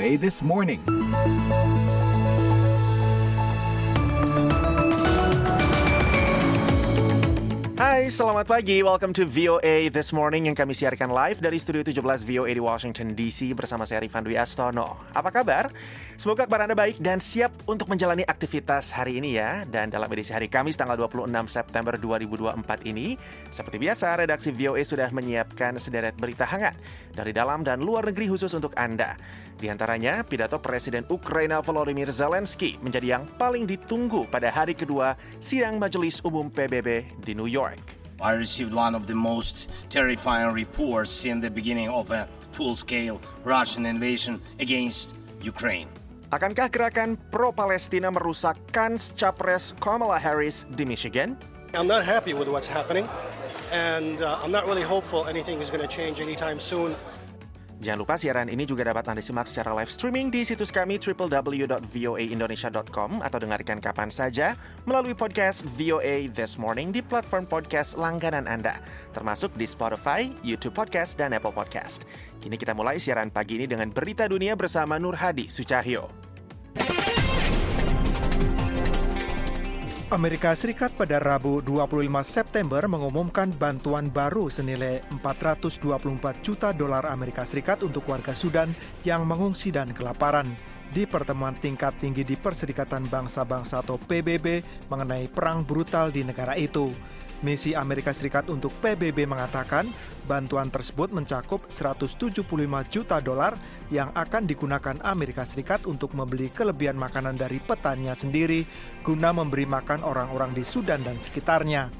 VOA This Morning. Hai, selamat pagi. Welcome to VOA This Morning yang kami siarkan live dari Studio 17 VOA di Washington DC bersama saya Rifan Dwi Astono. Apa kabar? Semoga kabar Anda baik dan siap untuk menjalani aktivitas hari ini ya. Dan dalam edisi hari Kamis tanggal 26 September 2024 ini, seperti biasa redaksi VOA sudah menyiapkan sederet berita hangat dari dalam dan luar negeri khusus untuk Anda. Di antaranya, pidato Presiden Ukraina Volodymyr Zelensky menjadi yang paling ditunggu pada hari kedua sidang Majelis Umum PBB di New York. I received one of the most terrifying reports in the beginning of a full-scale Russian invasion against Ukraine. Akankah gerakan pro-Palestina merusak kans Capres Kamala Harris di Michigan? I'm not happy with what's happening, and I'm not really hopeful anything is going to change anytime soon. Jangan lupa siaran ini juga dapat Anda simak secara live streaming di situs kami www.voaindonesia.com atau dengarkan kapan saja melalui podcast VOA This Morning di platform podcast langganan Anda, termasuk di Spotify, YouTube Podcast, dan Apple Podcast. Kini kita mulai siaran pagi ini dengan berita dunia bersama Nur Hadi Sucahyo. Amerika Serikat pada Rabu 25 September mengumumkan bantuan baru senilai $424 juta Amerika Serikat untuk warga Sudan yang mengungsi dan kelaparan. Di pertemuan tingkat tinggi di Perserikatan Bangsa-Bangsa atau PBB mengenai perang brutal di negara itu. Misi Amerika Serikat untuk PBB mengatakan bantuan tersebut mencakup $175 juta yang akan digunakan Amerika Serikat untuk membeli kelebihan makanan dari petaninya sendiri guna memberi makan orang-orang di Sudan dan sekitarnya.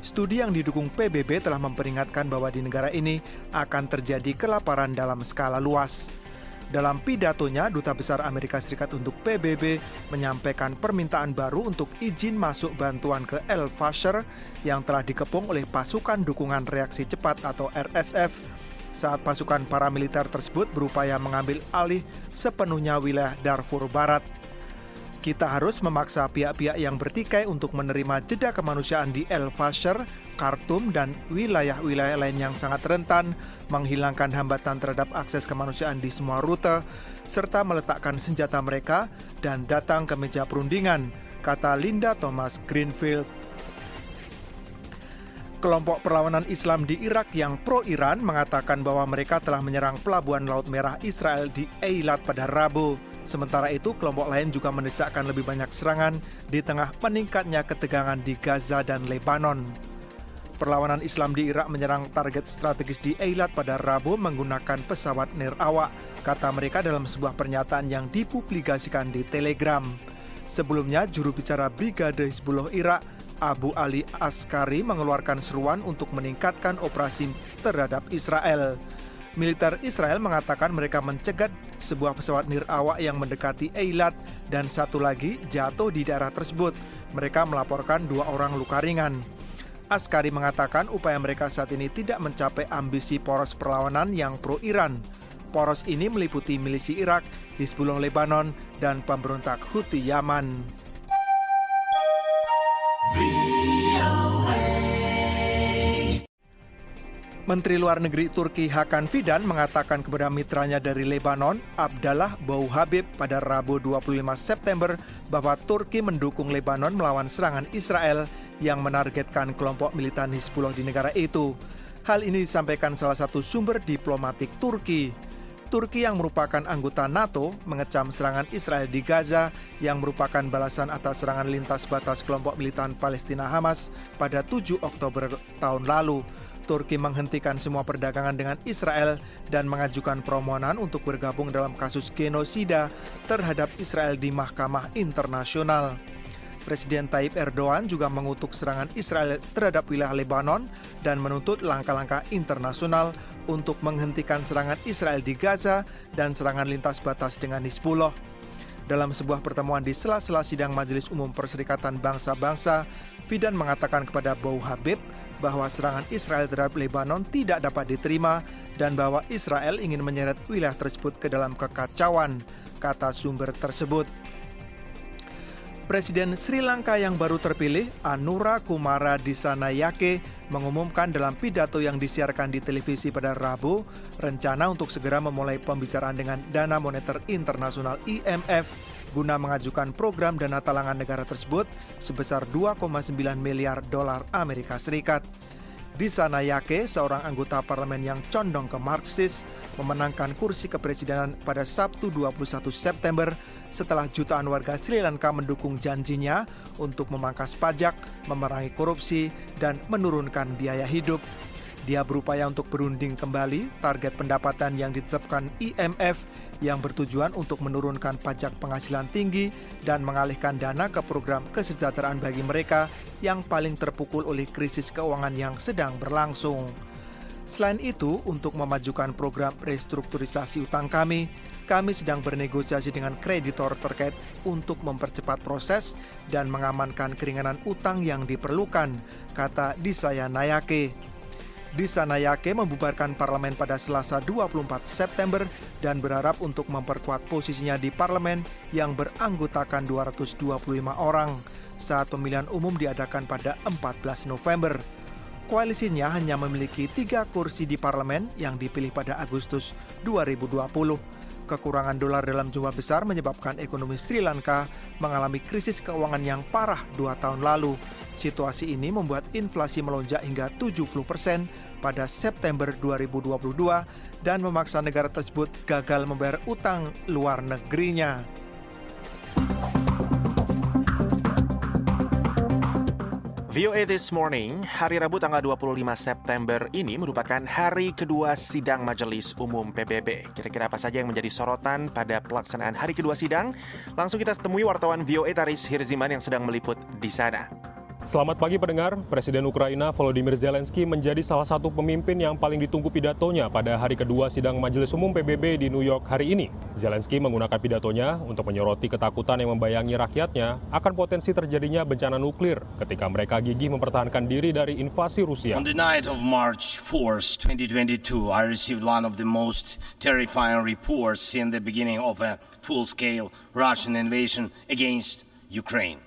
Studi yang didukung PBB telah memperingatkan bahwa di negara ini akan terjadi kelaparan dalam skala luas. Dalam pidatonya, Duta Besar Amerika Serikat untuk PBB menyampaikan permintaan baru untuk izin masuk bantuan ke El Fasher yang telah dikepung oleh Pasukan Dukungan Reaksi Cepat atau RSF saat pasukan paramiliter tersebut berupaya mengambil alih sepenuhnya wilayah Darfur Barat. Kita harus memaksa pihak-pihak yang bertikai untuk menerima jeda kemanusiaan di El Fasher, Khartoum, dan wilayah-wilayah lain yang sangat rentan, menghilangkan hambatan terhadap akses kemanusiaan di semua rute, serta meletakkan senjata mereka dan datang ke meja perundingan, kata Linda Thomas Greenfield. Kelompok perlawanan Islam di Irak yang pro-Iran mengatakan bahwa mereka telah menyerang pelabuhan Laut Merah Israel di Eilat pada Rabu. Sementara itu, kelompok lain juga mendesakkan lebih banyak serangan di tengah meningkatnya ketegangan di Gaza dan Lebanon. Perlawanan Islam di Irak menyerang target strategis di Eilat pada Rabu menggunakan pesawat nirawak, kata mereka dalam sebuah pernyataan yang dipublikasikan di Telegram. Sebelumnya, juru bicara Brigade Hizbullah Irak, Abu Ali Askari, mengeluarkan seruan untuk meningkatkan operasi terhadap Israel. Militer Israel mengatakan mereka mencegat sebuah pesawat nirawak yang mendekati Eilat dan satu lagi jatuh di daerah tersebut. Mereka melaporkan 2 orang luka ringan. Askari mengatakan upaya mereka saat ini tidak mencapai ambisi poros perlawanan yang pro-Iran. Poros ini meliputi milisi Irak, Hizbullah Lebanon, dan pemberontak Houthi Yaman. Menteri Luar Negeri Turki Hakan Fidan mengatakan kepada mitranya dari Lebanon, Abdallah Bouhabib, pada Rabu 25 September bahwa Turki mendukung Lebanon melawan serangan Israel yang menargetkan kelompok militan Hizbullah di negara itu. Hal ini disampaikan salah satu sumber diplomatik Turki. Turki yang merupakan anggota NATO mengecam serangan Israel di Gaza yang merupakan balasan atas serangan lintas batas kelompok militan Palestina Hamas pada 7 Oktober tahun lalu. Turki menghentikan semua perdagangan dengan Israel dan mengajukan permohonan untuk bergabung dalam kasus genosida terhadap Israel di Mahkamah Internasional. Presiden Tayyip Erdogan juga mengutuk serangan Israel terhadap wilayah Lebanon dan menuntut langkah-langkah internasional untuk menghentikan serangan Israel di Gaza dan serangan lintas batas dengan Hizbullah. Dalam sebuah pertemuan di sela-sela sidang Majelis Umum Perserikatan Bangsa-Bangsa, Fidan mengatakan kepada Bouhabib bahwa serangan Israel terhadap Lebanon tidak dapat diterima dan bahwa Israel ingin menyeret wilayah tersebut ke dalam kekacauan, kata sumber tersebut. Presiden Sri Lanka yang baru terpilih, Anura Kumara Dissanayake, mengumumkan dalam pidato yang disiarkan di televisi pada Rabu rencana untuk segera memulai pembicaraan dengan Dana Moneter Internasional IMF guna mengajukan program dana talangan negara tersebut sebesar 2,9 miliar dolar Amerika Serikat. Disa Nayake, seorang anggota parlemen yang condong ke Marxis, memenangkan kursi kepresidenan pada Sabtu 21 September setelah jutaan warga Sri Lanka mendukung janjinya untuk memangkas pajak, memerangi korupsi, dan menurunkan biaya hidup. Dia berupaya untuk berunding kembali target pendapatan yang ditetapkan IMF yang bertujuan untuk menurunkan pajak penghasilan tinggi dan mengalihkan dana ke program kesejahteraan bagi mereka yang paling terpukul oleh krisis keuangan yang sedang berlangsung. Selain itu, untuk memajukan program restrukturisasi utang kami sedang bernegosiasi dengan kreditor terkait untuk mempercepat proses dan mengamankan keringanan utang yang diperlukan, kata Disaya Nayake. Disa Nayake membubarkan parlemen pada Selasa 24 September dan berharap untuk memperkuat posisinya di parlemen yang beranggotakan 225 orang saat pemilihan umum diadakan pada 14 November. Koalisinya hanya memiliki 3 kursi di parlemen yang dipilih pada Agustus 2020. Kekurangan dolar dalam jumlah besar menyebabkan ekonomi Sri Lanka mengalami krisis keuangan yang parah 2 tahun lalu. Situasi ini membuat inflasi melonjak hingga 70% pada September 2022 dan memaksa negara tersebut gagal membayar utang luar negerinya. VOA This Morning, hari Rabu tanggal 25 September ini merupakan hari kedua sidang Majelis Umum PBB. Kira-kira apa saja yang menjadi sorotan pada pelaksanaan hari kedua sidang? Langsung kita temui wartawan VOA Taris Hirziman yang sedang meliput di sana. Selamat pagi pendengar, Presiden Ukraina Volodymyr Zelensky menjadi salah satu pemimpin yang paling ditunggu pidatonya pada hari kedua sidang Majelis Umum PBB di New York hari ini. Zelensky menggunakan pidatonya untuk menyoroti ketakutan yang membayangi rakyatnya akan potensi terjadinya bencana nuklir ketika mereka gigih mempertahankan diri dari invasi Rusia. On the night of March 4th, 2022, I received one of the most terrifying reports in the beginning of a full-scale Russian invasion against Ukraine.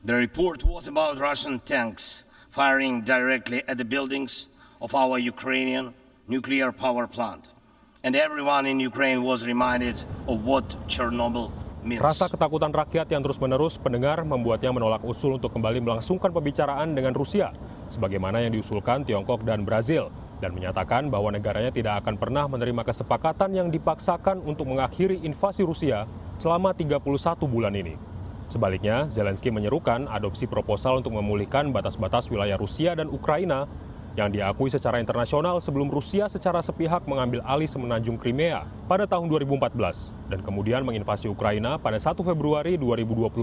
The report was about Russian tanks firing directly at the buildings of our Ukrainian nuclear power plant. And everyone in Ukraine was reminded of what Chernobyl means. Rasa ketakutan rakyat yang terus-menerus pendengar membuatnya menolak usul untuk kembali melangsungkan pembicaraan dengan Rusia, sebagaimana yang diusulkan Tiongkok dan Brazil, dan menyatakan bahwa negaranya tidak akan pernah menerima kesepakatan yang dipaksakan untuk mengakhiri invasi Rusia selama 31 bulan ini. Sebaliknya, Zelensky menyerukan adopsi proposal untuk memulihkan batas-batas wilayah Rusia dan Ukraina yang diakui secara internasional sebelum Rusia secara sepihak mengambil alih semenanjung Crimea pada tahun 2014 dan kemudian menginvasi Ukraina pada 1 Februari 2022.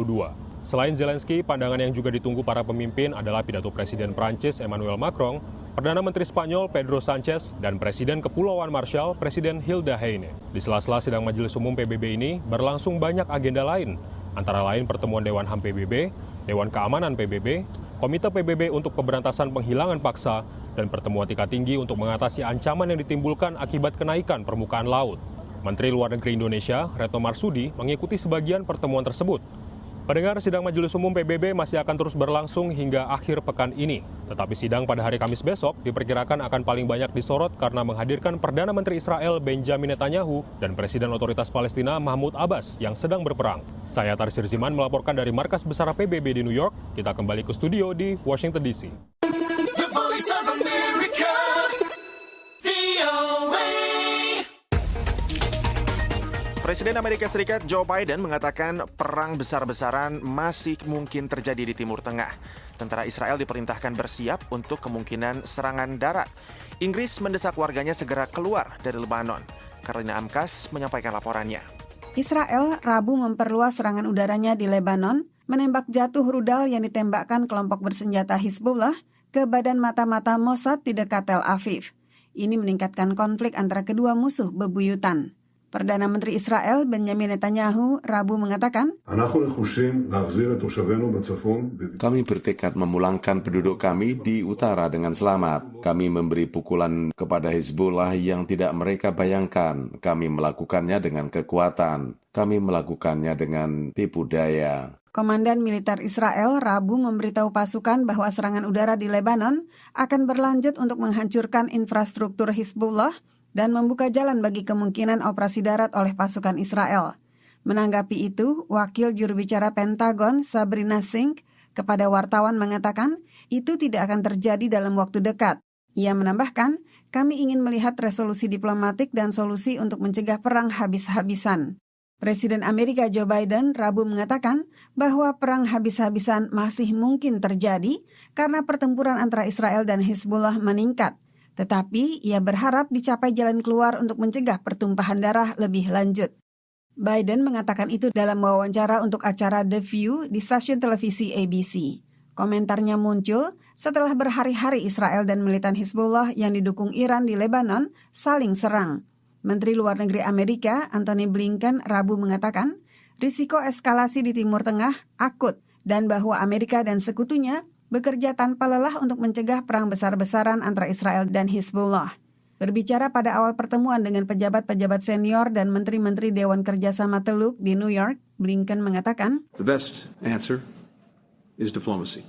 Selain Zelensky, pandangan yang juga ditunggu para pemimpin adalah pidato Presiden Prancis Emmanuel Macron, Perdana Menteri Spanyol Pedro Sanchez, dan Presiden Kepulauan Marshall Presiden Hilda Heine. Di sela-sela sidang Majelis Umum PBB ini berlangsung banyak agenda lain, antara lain pertemuan Dewan HAM PBB, Dewan Keamanan PBB, Komite PBB untuk pemberantasan penghilangan paksa, dan pertemuan tingkat tinggi untuk mengatasi ancaman yang ditimbulkan akibat kenaikan permukaan laut. Menteri Luar Negeri Indonesia, Retno Marsudi, mengikuti sebagian pertemuan tersebut. Pendengar, sidang Majelis Umum PBB masih akan terus berlangsung hingga akhir pekan ini. Tetapi sidang pada hari Kamis besok diperkirakan akan paling banyak disorot karena menghadirkan Perdana Menteri Israel Benjamin Netanyahu dan Presiden Otoritas Palestina Mahmud Abbas yang sedang berperang. Saya Taris Hirziman melaporkan dari Markas Besar PBB di New York. Kita kembali ke studio di Washington DC. Presiden Amerika Serikat Joe Biden mengatakan perang besar-besaran masih mungkin terjadi di Timur Tengah. Tentara Israel diperintahkan bersiap untuk kemungkinan serangan darat. Inggris mendesak warganya segera keluar dari Lebanon. Karolina Amkas menyampaikan laporannya. Israel Rabu memperluas serangan udaranya di Lebanon, menembak jatuh rudal yang ditembakkan kelompok bersenjata Hizbullah ke badan mata-mata Mossad di dekat Tel Aviv. Ini meningkatkan konflik antara kedua musuh bebuyutan. Perdana Menteri Israel Benjamin Netanyahu Rabu mengatakan, Kami bertekad memulangkan penduduk kami di utara dengan selamat. Kami memberi pukulan kepada Hizbullah yang tidak mereka bayangkan. Kami melakukannya dengan kekuatan. Kami melakukannya dengan tipu daya. Komandan militer Israel Rabu memberitahu pasukan bahwa serangan udara di Lebanon akan berlanjut untuk menghancurkan infrastruktur Hizbullah dan membuka jalan bagi kemungkinan operasi darat oleh pasukan Israel. Menanggapi itu, Wakil Juru Bicara Pentagon Sabrina Singh kepada wartawan mengatakan itu tidak akan terjadi dalam waktu dekat. Ia menambahkan, kami ingin melihat resolusi diplomatik dan solusi untuk mencegah perang habis-habisan. Presiden Amerika Joe Biden Rabu mengatakan bahwa perang habis-habisan masih mungkin terjadi karena pertempuran antara Israel dan Hizbullah meningkat. Tetapi ia berharap dicapai jalan keluar untuk mencegah pertumpahan darah lebih lanjut. Biden mengatakan itu dalam wawancara untuk acara The View di stasiun televisi ABC. Komentarnya muncul setelah berhari-hari Israel dan militan Hizbullah yang didukung Iran di Lebanon saling serang. Menteri Luar Negeri Amerika Antony Blinken Rabu mengatakan, risiko eskalasi di Timur Tengah akut dan bahwa Amerika dan sekutunya bekerja tanpa lelah untuk mencegah perang besar-besaran antara Israel dan Hizbullah. Berbicara pada awal pertemuan dengan pejabat-pejabat senior dan menteri-menteri Dewan Kerjasama Teluk di New York, Blinken mengatakan, The best answer is diplomacy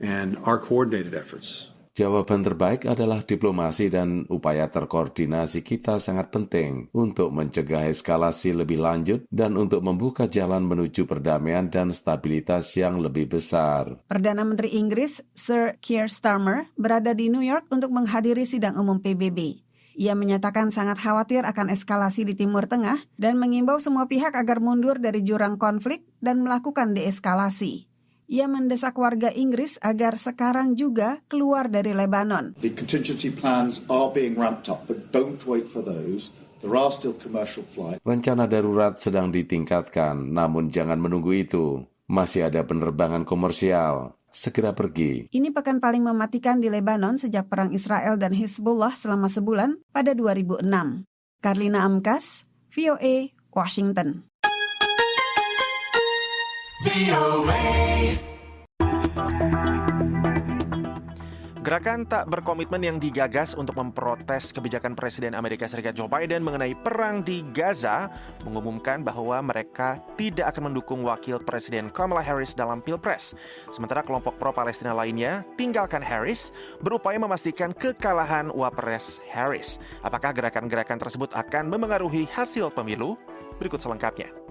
and our coordinated efforts. Jawaban terbaik adalah diplomasi dan upaya terkoordinasi kita sangat penting untuk mencegah eskalasi lebih lanjut dan untuk membuka jalan menuju perdamaian dan stabilitas yang lebih besar. Perdana Menteri Inggris Sir Keir Starmer berada di New York untuk menghadiri sidang umum PBB. Ia menyatakan sangat khawatir akan eskalasi di Timur Tengah dan mengimbau semua pihak agar mundur dari jurang konflik dan melakukan deeskalasi. Ia mendesak warga Inggris agar sekarang juga keluar dari Lebanon. The contingency plans are being ramped up, but don't wait for those. There are still commercial flights. Rencana darurat sedang ditingkatkan, namun jangan menunggu itu. Masih ada penerbangan komersial. Segera pergi. Ini pekan paling mematikan di Lebanon sejak perang Israel dan Hizbullah selama sebulan pada 2006. Karlina Amkas, VOA, Washington. Gerakan tak berkomitmen yang digagas untuk memprotes kebijakan Presiden Amerika Serikat Joe Biden mengenai perang di Gaza mengumumkan bahwa mereka tidak akan mendukung wakil Presiden Kamala Harris dalam Pilpres. Sementara kelompok pro-Palestina lainnya, Tinggalkan Harris, berupaya memastikan kekalahan Wapres Harris. Apakah gerakan-gerakan tersebut akan memengaruhi hasil pemilu? Berikut selengkapnya.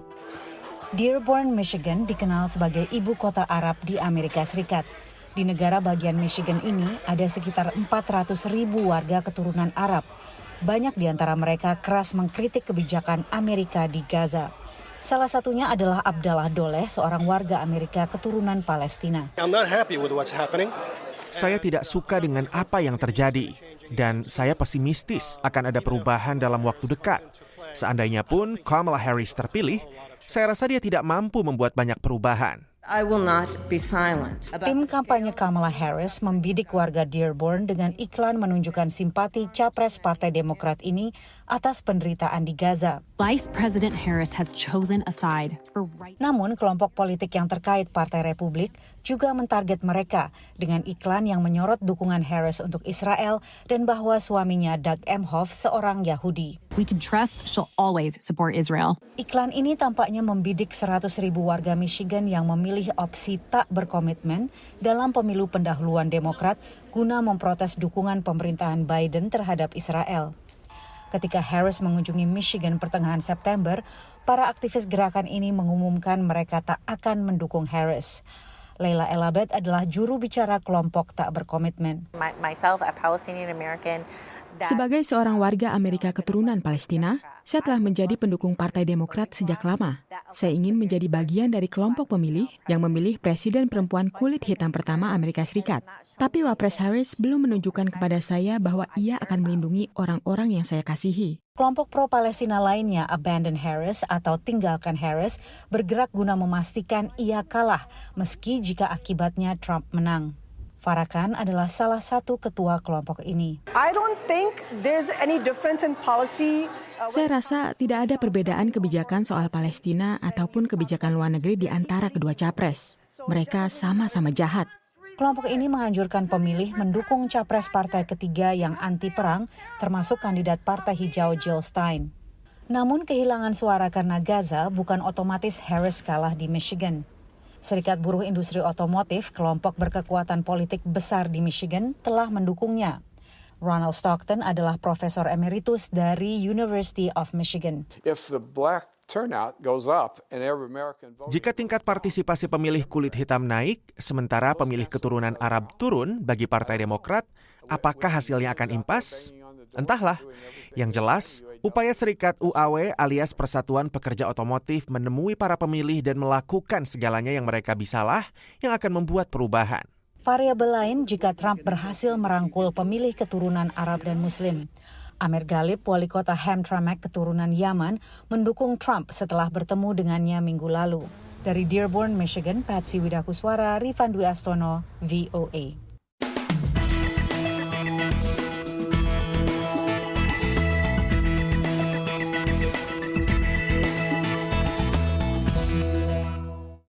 Dearborn, Michigan dikenal sebagai ibu kota Arab di Amerika Serikat. Di negara bagian Michigan ini ada sekitar 400.000 warga keturunan Arab. Banyak di antara mereka keras mengkritik kebijakan Amerika di Gaza. Salah satunya adalah Abdallah Doleh, seorang warga Amerika keturunan Palestina. I'm not happy with what's happening. Saya tidak suka dengan apa yang terjadi dan saya pesimistis akan ada perubahan dalam waktu dekat. Seandainya pun Kamala Harris terpilih, saya rasa dia tidak mampu membuat banyak perubahan. I will not be silent. Tim kampanye Kamala Harris membidik warga Dearborn dengan iklan menunjukkan simpati capres Partai Demokrat ini atas penderitaan di Gaza. Vice President Harris has chosen a side for right. Namun kelompok politik yang terkait Partai Republik juga mentarget mereka dengan iklan yang menyorot dukungan Harris untuk Israel dan bahwa suaminya Doug Emhoff seorang Yahudi. We can trust she'll always support Israel. Iklan ini tampaknya membidik 100.000 warga Michigan yang memilih opsi tak berkomitmen dalam pemilu pendahuluan Demokrat guna memprotes dukungan pemerintahan Biden terhadap Israel. Ketika Harris mengunjungi Michigan pertengahan September, para aktivis gerakan ini mengumumkan mereka tak akan mendukung Harris. Leila Elabeth adalah juru bicara kelompok tak berkomitmen. Myself, a Palestinian American. Sebagai seorang warga Amerika keturunan Palestina, saya telah menjadi pendukung Partai Demokrat sejak lama. Saya ingin menjadi bagian dari kelompok pemilih yang memilih presiden perempuan kulit hitam pertama Amerika Serikat. Tapi Wapres Harris belum menunjukkan kepada saya bahwa ia akan melindungi orang-orang yang saya kasihi. Kelompok pro-Palestina lainnya, Abandon Harris atau Tinggalkan Harris, bergerak guna memastikan ia kalah meski jika akibatnya Trump menang. Farrakhan adalah salah satu ketua kelompok ini. I don't think there's any difference in policy. Saya rasa tidak ada perbedaan kebijakan soal Palestina ataupun kebijakan luar negeri di antara kedua capres. Mereka sama-sama jahat. Kelompok ini menganjurkan pemilih mendukung capres partai ketiga yang anti perang, termasuk kandidat Partai Hijau Jill Stein. Namun kehilangan suara karena Gaza bukan otomatis Harris kalah di Michigan. Serikat Buruh Industri Otomotif, kelompok berkekuatan politik besar di Michigan, telah mendukungnya. Ronald Stockton adalah profesor emeritus dari University of Michigan. Jika tingkat partisipasi pemilih kulit hitam naik, sementara pemilih keturunan Arab turun bagi Partai Demokrat, apakah hasilnya akan impas? Entahlah. Yang jelas, upaya Serikat UAW alias Persatuan Pekerja Otomotif menemui para pemilih dan melakukan segalanya yang mereka bisalah yang akan membuat perubahan. Variabel lain jika Trump berhasil merangkul pemilih keturunan Arab dan Muslim. Amir Ghalib, wali kota Hamtramck keturunan Yaman, mendukung Trump setelah bertemu dengannya minggu lalu. Dari Dearborn, Michigan, Patsy Widakuswara, Rifan Dwi Astono, VOA.